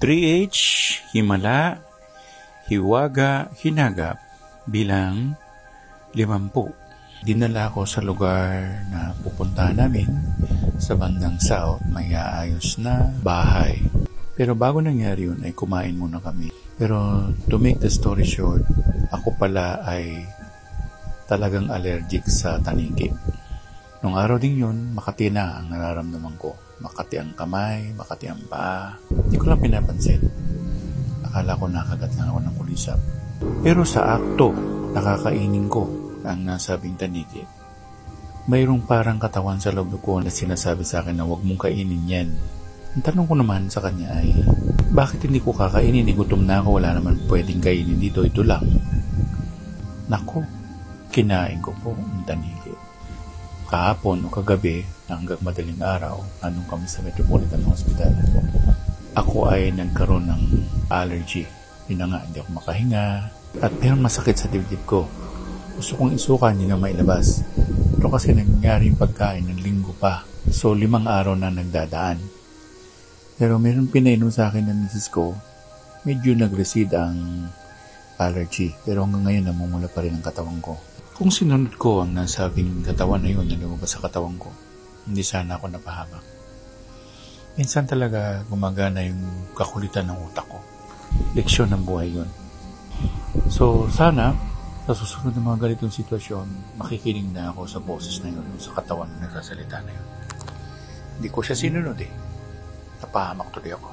3H, himala, hiwaga, hinagap bilang 50. Dinala ako sa lugar na pupuntahan namin sa bandang south, may aayos na bahay. Pero bago nangyari yun ay kumain muna kami. Pero to make the story short, ako pala ay talagang allergic sa tanigi. Nung araw din yun, makati na ang nararamdaman ko. Makati ang kamay, makati ang paa. Hindi ko lang pinapansin. Akala ko nakagat lang ako ng kulisap. Pero sa akto, nakakainin ko ang nasabing tanigi. Mayroong parang katawan sa loob ko na sinasabi sa akin na huwag mong kainin yan. Ang tanong ko naman sa kanya ay, bakit hindi ko kakainin? Gutom na ako, wala naman pwedeng kainin dito, ito lang. Nako, kinain ko po ang tanigi. Kahapon o kagabi, hanggang madaling araw, anong kami sa Metropolitan Hospital, ako ay nagkaroon ng allergy. Yun na nga, hindi ako makahinga. At meron masakit sa dibdib ko. Gusto kong isuka, hindi na mailabas. Pero kasi nangyari yung pagkain ng linggo pa. So, 5 araw na nagdadaan. Pero meron pinainom sa akin ng misis ko, medyo nag-recede ang allergy. Pero hanggang ngayon, namumula pa rin ang katawan ko. Kung sinunod ko ang nasabing katawan na yun na lumabas sa katawan ko, hindi sana ako napahamak. Minsan talaga gumagana yung kakulitan ng utak ko. Leksyon ng buhay yun. So sana, sa susunod ng mga ganitong sitwasyon, makikinig na ako sa boses na yun, sa katawan na nagsasalita na yun. Hindi ko siya sinunod Napahamak tuloy ako.